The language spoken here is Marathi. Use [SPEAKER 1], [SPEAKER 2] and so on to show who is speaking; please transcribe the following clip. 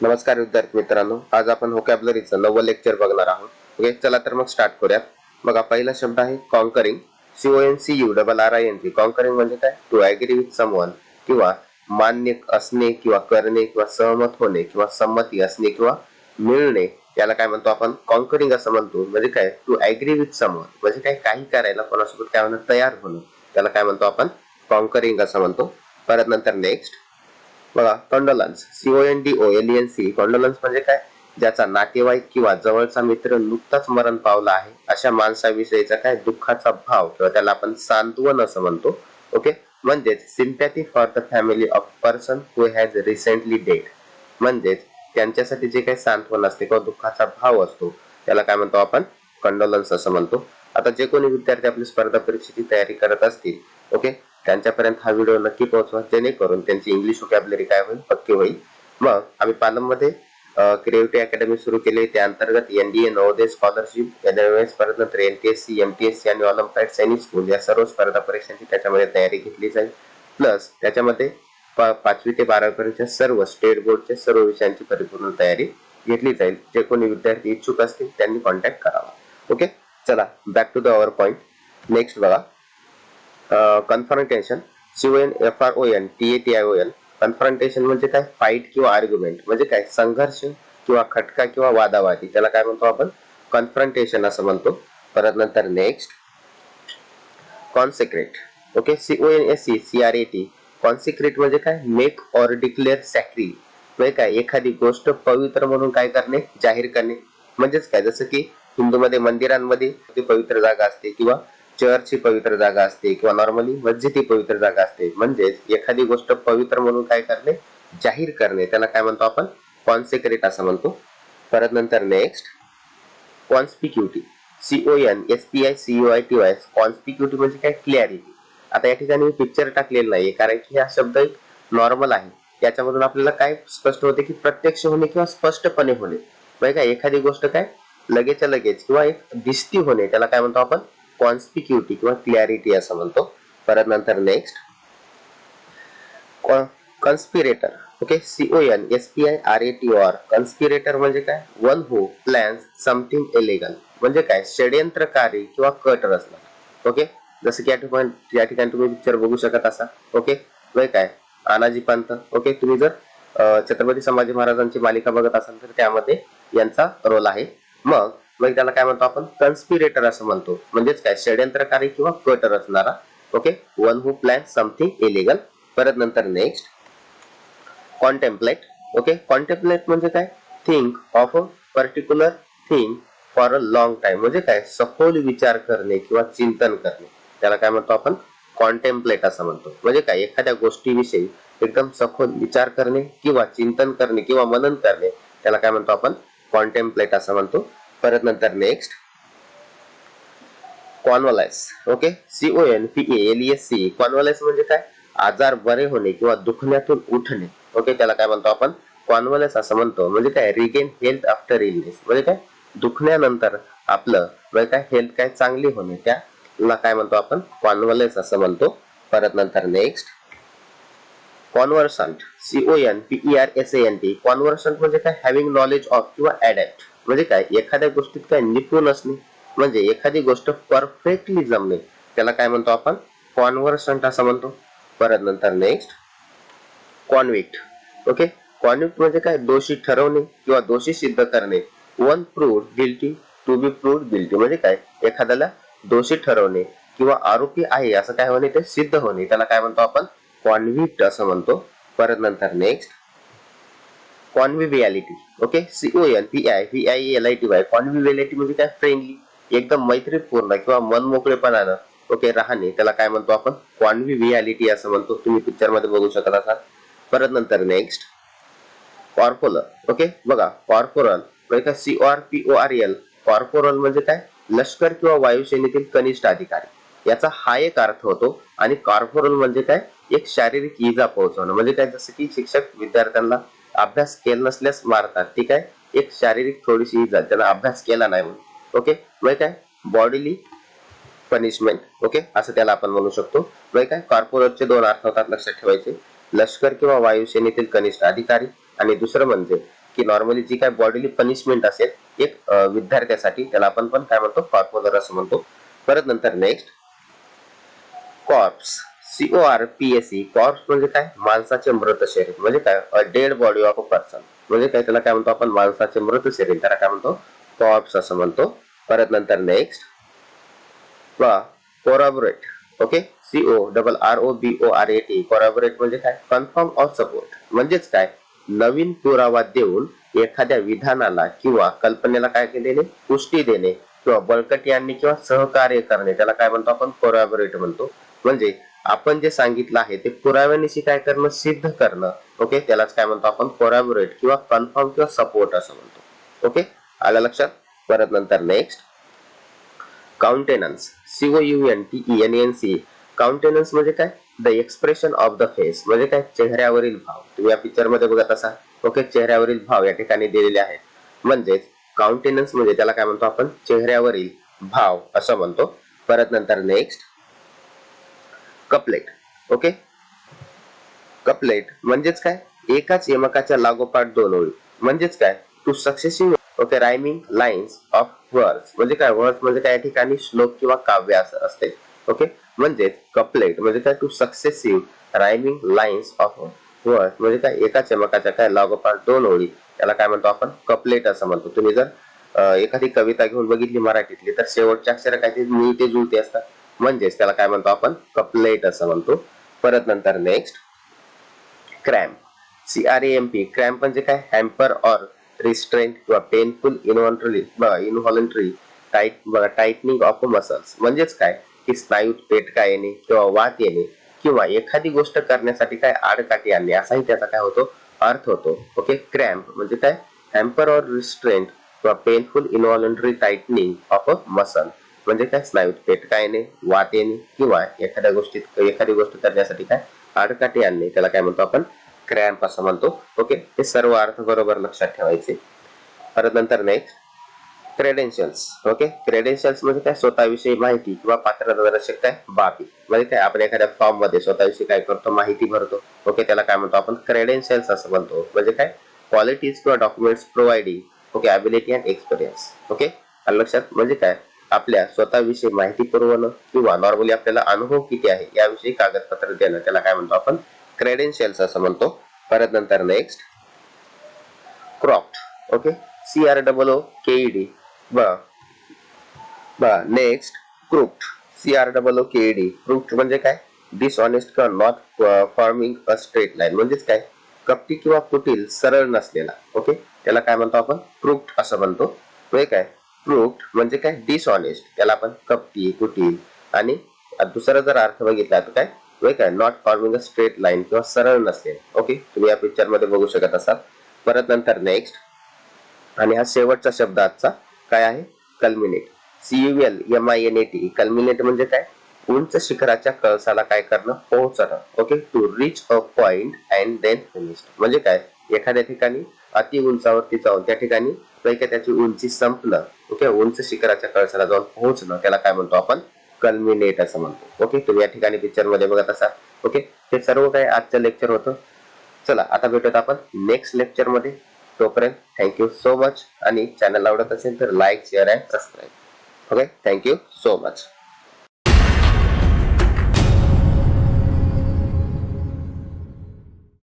[SPEAKER 1] नमस्कार विद्यार्थी मित्रांनो, आज आपण व्होकॅब्युलरीचं 9वं लेक्चर बघणार आहोत. ओके, चला तर मग स्टार्ट करूयात. बघा, पहिला शब्द आहे कॉन्करिंग. CONCURRING. कॉन्करिंग म्हणजे काय? टू ऍग्री विथ समवन, किंवा मान्य असणे किंवा करणे किंवा सहमत होणे किंवा संमती असणे किंवा मिळणे, याला काय म्हणतो आपण? कॉन्करिंग असं म्हणतो. म्हणजे काय? टू ऍग्री विथ समवन म्हणजे काय? काही करायला कोणासोबत काय म्हणतो? तयार होणं, त्याला काय म्हणतो आपण? कॉन्करिंग असं म्हणतो. परत नंतर नेक्स्ट बघा, कॉन्डोलन्स. CONDOLENC. कॉन्डोलन्स म्हणजे काय? ज्याचा नातेवाईक किंवा जवळचा मित्र नुकताच मरण पावला आहे अशा माणसाविषयीचा काय दुःखाचा भाव किंवा त्याला आपण सांत्वन असं म्हणतो. ओके, म्हणजेच sympathy for the family of person who has recently dead. म्हणजेच त्यांच्यासाठी जे काही सांत्वन असते किंवा दुःखाचा भाव असतो त्याला काय म्हणतो आपण? कंडोलन्स असं म्हणतो. आता जे कोणी विद्यार्थी आपली स्पर्धा परीक्षेची तयारी करत असतील, ओके, त्यांच्यापर्यंत हा व्हिडिओ नक्की पोहोचवा, जेणेकरून त्यांची इंग्लिश व्होकॅब्युलरी काय होईल? पक्की होईल. मग आम्ही पालम मध्ये क्रिएटिव्ह अकॅडमी सुरू केली. त्या अंतर्गत NDA नवोदय स्कॉलरशिप, परत नंतर NPSC, MPSC आणि ऑलिम्पियाड सैनिक स्कूल या सर्व स्पर्धा परीक्षांची त्याच्यामध्ये तयारी घेतली जाईल. प्लस त्याच्यामध्ये 5वी ते 12वी पर्यंतच्या सर्व स्टेट बोर्डच्या सर्व विषयांची परिपूर्ण तयारी घेतली जाईल. जे कोणी विद्यार्थी इच्छुक असतील त्यांनी कॉन्टॅक्ट करावा. ओके, चला back to the our point. Next बघा, कन्फ्रंटेशन. CONFRONTATION. कन्फ्रंटेशन म्हणजे काय? फाईट किंवा आर्ग्युमेंट म्हणजे काय? संघर्ष किंवा खटका किंवा वादावादी, त्याला काय म्हणतो आपण? कन्फ्रंटेशन असं म्हणतो. परत नंतर next consecrate. Okay, CONSECRAT. Consecrate म्हणजे काय? मेक ऑर डिक्लेअर सॅक्री म्हणजे काय? एखादी गोष्ट पवित्र म्हणून काय करणे? जाहीर करणे. म्हणजेच काय? जसं की हिंदूमध्ये मंदिरांमध्ये पवित्र जागा असते किंवा चर्चची पवित्र जागा असते किंवा नॉर्मली मस्जिद ही पवित्र जागा असते. म्हणजेच एखादी गोष्ट पवित्र म्हणून काय करणे? जाहीर करणे, त्याला काय म्हणतो आपण? कॉन्सेक्रेट असं म्हणतो. परत नंतर नेक्स्ट कॉन्स्पिक्युटी. CONSPICUITY. कॉन्स्पिक्युटी म्हणजे काय? क्लॅरिटी. आता या ठिकाणी मी पिक्चर टाकलेला नाहीये, कारण की हा शब्द एक नॉर्मल आहे. त्याच्यामधून आपल्याला काय स्पष्ट होते की प्रत्यक्ष होणे किंवा स्पष्टपणे होणे. म्हणजे काय? एखादी गोष्ट काय लगेच लगेच किंवा एक दिसती होणे, त्याला काय म्हणतो आपण? कॉन्स्पिक्युटी किंवा क्लॅरिटी असं म्हणतो. परत नंतर next conspirator. Okay, CONSPIRATOR. Conspirator म्हणजे काय? One who plans something illegal म्हणजे काय? षड्यंत्रकारी किंवा कट रचणार. ओके, जसं की या ठिकाणी तुम्ही पिक्चर बघू शकत असा. ओके, म्हणजे काय? अनाजी पंत. ओके, तुम्ही जर छत्रपती संभाजी महाराजांची मालिका बघत असाल तर त्यामध्ये यांचा रोल आहे. मग त्याला काय म्हणतो आपण? कन्स्पिरेटर असं म्हणतो. म्हणजेच काय? षड्यंत्रकारी किंवा कट रचणारा. Okay, one who plan something illegal. परत नंतर नेक्स्ट कॉन्टेम्प्लेट. ओके, कॉन्टेम्प्लेट म्हणजे काय? Think of a particular thing for a long time म्हणजे काय? सखोल विचार करणे किंवा चिंतन करणे, त्याला काय म्हणतो आपण? कॉन्टेम्प्लेट असं म्हणतो. म्हणजे काय? एखाद्या गोष्टीविषयी एकदम सखोल विचार करणे किंवा चिंतन करणे किंवा मनन करणे, त्याला काय म्हणतो आपण? कॉन्टेम्प्लेट असं म्हणतो. परत नंतर next convalesce. Okay, CONPALESC. Convalesce म्हणजे काय? आजार बरे होणे किंवा दुखण्यातून उठणे. ओके, त्याला काय म्हणतो आपण? कॉन्व्हलॅस असं म्हणतो. म्हणजे काय? रिगेन हेल्थ आफ्टर इलनेस म्हणजे काय? दुखण्यानंतर आपलं म्हणजे काय? हेल्थ काय चांगली होणे, त्याला काय म्हणतो आपण? कॉन्व्हलॅस असं म्हणतो. परत नंतर नेक्स्ट कॉन्व्हर्संट. CONPERSANT. कॉन्व्हर्संट म्हणजे काय? हॅव्हिंग नॉलेज ऑफ किंवा ऍडॅप्ट म्हणजे काय? एखाद्या गोष्टीत काय निपुण असणे म्हणजे एखादी गोष्ट परफेक्टली जमणे, त्याला काय म्हणतो आपण? कॉन्व्हर्संट असं म्हणतो. परत नंतर नेक्स्ट कॉन्विक्ट. ओके, कॉन्विक्ट म्हणजे काय? दोषी ठरवणे किंवा दोषी सिद्ध करणे. One proved guilty to be proved guilty म्हणजे काय? एखाद्याला दोषी ठरवणे किंवा आरोपी आहे असं काय होणे? ते सिद्ध होणे, त्याला काय म्हणतो आपण? कॉन्विक्ट असं म्हणतो. परत नंतर next conviviality. Okay, CONPIVIALITY. Conviviality म्हणजे काय? फ्रेंडली, एकदम मैत्रीपूर्ण किंवा मनमोकळेपणानं ओके राहणे, त्याला काय म्हणतो आपण? कॉन्व्हिव्हिएलिटी असं म्हणतो. तुम्ही पिक्चर मध्ये बघू शकत असाल. परत नंतर नेक्स्ट कॉर्पोरल. ओके, बघा, कॉर्पोरल म्हणजे काय? CORPORAL. कॉर्पोरल म्हणजे काय? लष्कर किंवा वायुसेनेतील कनिष्ठ अधिकारी, याचा हा एक अर्थ होतो. आणि कॉर्पोरल म्हणजे काय? एक शारीरिक इजा पोहोचवणं म्हणजे काय? जसं की शिक्षक विद्यार्थ्यांना अभ्यास केला नसल्यास मारतात, ठीक आहे? एक शारीरिक थोडीशी इजा, त्याला अभ्यास केला नाही म्हणून. ओके, म्हणजे काय? Bodily punishment. ओके, असं त्याला आपण म्हणू शकतो. म्हणजे काय? कॉर्पोरलचे दोन अर्थ होतात, लक्षात ठेवायचे. लष्कर किंवा वायुसेनेतील कनिष्ठ अधिकारी आणि दुसरं म्हणजे की नॉर्मली जी काय बॉडीली पनिशमेंट असेल एक विद्यार्थ्यासाठी, त्याला आपण पण काय म्हणतो, कॉर्पोरल असं म्हणतो. परत नंतर नेक्स्ट कॉर्प्स, CORPSE. कॉर्प्स म्हणजे काय, माणसाचे मृत शरीर, म्हणजे काय a dead body of a person, म्हणजे काय त्याला काय म्हणतो आपण, माणसाचे मृत शरीर, त्याला काय म्हणतो, कॉर्प्स असं म्हणतो. परत नंतर next corroborate. Okay, CORROBORAT. Corroborate म्हणजे काय, कन्फर्म ऑर सपोर्ट, म्हणजेच काय नवीन पुरावा देऊन एखाद्या विधानाला किंवा कल्पनेला काय केलेले, पुष्टी देणे किंवा बळकटी आणणे किंवा सहकार्य करणे, त्याला काय म्हणतो आपण, कोरॅबोरेट म्हणतो. म्हणजे आपण जे सांगितलं आहे ते पुराव्यानिशी काय करणं, सिद्ध करणं. ओके, त्यालाच काय म्हणतो आपण, कोरॅबोरेट किंवा कन्फर्म किंवा सपोर्ट असं म्हणतो. ओके, आलं लक्षात. परत नंतर नेक्स्ट काउंटेनन्स, COUNTENANC. काउंटेनन्स म्हणजे काय, the expression of the face, म्हणजे काय चेहऱ्यावरील भाव. तुम्ही या पिक्चर मध्ये बघत असाल. ओके, चेहऱ्यावरील भाव या ठिकाणी दिलेले आहेत. म्हणजेच काउंटेनन्स म्हणजे त्याला काय म्हणतो आपण, चेहऱ्यावरील भाव असं म्हणतो. परत नंतर नेक्स्ट कपलेट. ओके, कपलेट म्हणजेच काय, एकाच यमकाच्या लागोपाठ दोन ओळी, म्हणजेच काय two successive. Okay, rhyming lines of words, म्हणजे काय वर्ड्स म्हणजे काय या ठिकाणी श्लोक किंवा काव्य असं असते. ओके, म्हणजेच कपलेट म्हणजे काय two successive rhyming lines of words, म्हणजे काय एकाच यमकाच्या काय लागोपाठ दोन ओळी, त्याला काय म्हणतो आपण, कपलेट असं म्हणतो. तुम्ही जर एखादी कविता घेऊन बघितली मराठीतली, तर शेवटचे अक्षर काय ते मिळते जुळते असतात, म्हणजेच त्याला काय म्हणतो आपण, कपलेट असं म्हणतो. परत नंतर नेक्स्ट क्रॅम्प, CRAMP. क्रॅम्प म्हणजे काय, हॅम्पर ऑर रिस्ट्रेंट किंवा पेनफुल इनव्हॉलंटरी टाइटनिंग ऑफ मसल्स, म्हणजेच काय की स्नायूत पेटका येणे किंवा वात येणे किंवा एखादी गोष्ट करण्यासाठी काय आडकाठी आणणे, असाही त्याचा काय होतो, अर्थ होतो. ओके, क्रॅम्प म्हणजे काय, हॅम्पर ऑर रिस्ट्रेंट किंवा painful इनव्हॉलंटरी tightening of a muscle, म्हणजे काय स्नायूत पेटका येणे, वात येणे किंवा एखादी गोष्ट करण्यासाठी काय आडकाठी आणणे, त्याला काय म्हणतो आपण, क्रॅम्प असं म्हणतो. ओके, हे सर्व अर्थ बरोबर लक्षात ठेवायचे. परत नंतर नेक्स्ट क्रेडेन्शियल्स. ओके, क्रेडेन्शियल्स म्हणजे काय, स्वतःविषयी माहिती किंवा पात्रता दर्शक काय बाबी, म्हणजे काय आपण एखाद्या फॉर्म मध्ये स्वतःविषयी काय करतो, माहिती भरतो. ओके, त्याला काय म्हणतो आपण, क्रेडेन्शियल्स असं म्हणतो. म्हणजे काय क्वालिटीज किंवा documents providing okay ability and experience. Okay, लक्षात, म्हणजे काय आपल्या स्वतःविषयी माहिती पुरवणं किंवा नॉर्मली आपल्याला अनुभव किती आहे याविषयी कागदपत्र देणं, त्याला काय म्हणतो आपण, क्रेडेन्शियल्स असं म्हणतो. परत नंतर next crooked. Okay, CROOKED. Next crooked, CROOKED. Crooked म्हणजे काय, डिसऑनेस्ट किंवा not forming a straight line, म्हणजेच काय कपटी किंवा कुटील सरळ नसलेला. ओके, त्याला काय म्हणतो आपण, क्रुप्ड असं म्हणतो. म्हणजे काय क्रुप्ड म्हणजे काय डिसऑनेस्ट, त्याला आपण कपटी कुटील, आणि दुसरा जर अर्थ बघितला तर काय not forming a straight line किंवा सरळ नसलेले. ओके, तुम्ही या पिक्चर मध्ये बघू शकत असाल. परत नंतर नेक्स्ट, आणि हा शेवटचा शब्द आजचा काय आहे, कल्मिनेट. CULMINAT. कल्मिनेट म्हणजे काय, उंच शिखराच्या कळसाला काय करणं, पोहोचणं. Okay, to reach a point and then finish, म्हणजे काय एखाद्या ठिकाणी अति उंचावरती जाऊन त्या ठिकाणी त्याची उंची संपणं. ओके, उंच शिखराच्या कळसाला जाऊन पोहोचणं, त्याला काय म्हणतो आपण, कल्मिनेट असं म्हणतो. ओके, तुम्ही या ठिकाणी पिक्चर मध्ये बघत असाल. ओके, हे सर्व काही आजचं लेक्चर होतं. चला आता भेटूयात आपण नेक्स्ट लेक्चर मध्ये. तोपर्यंत थँक्यू सो मच, आणि चॅनल आवडत असेल तर like share and subscribe. Okay, thank you so much.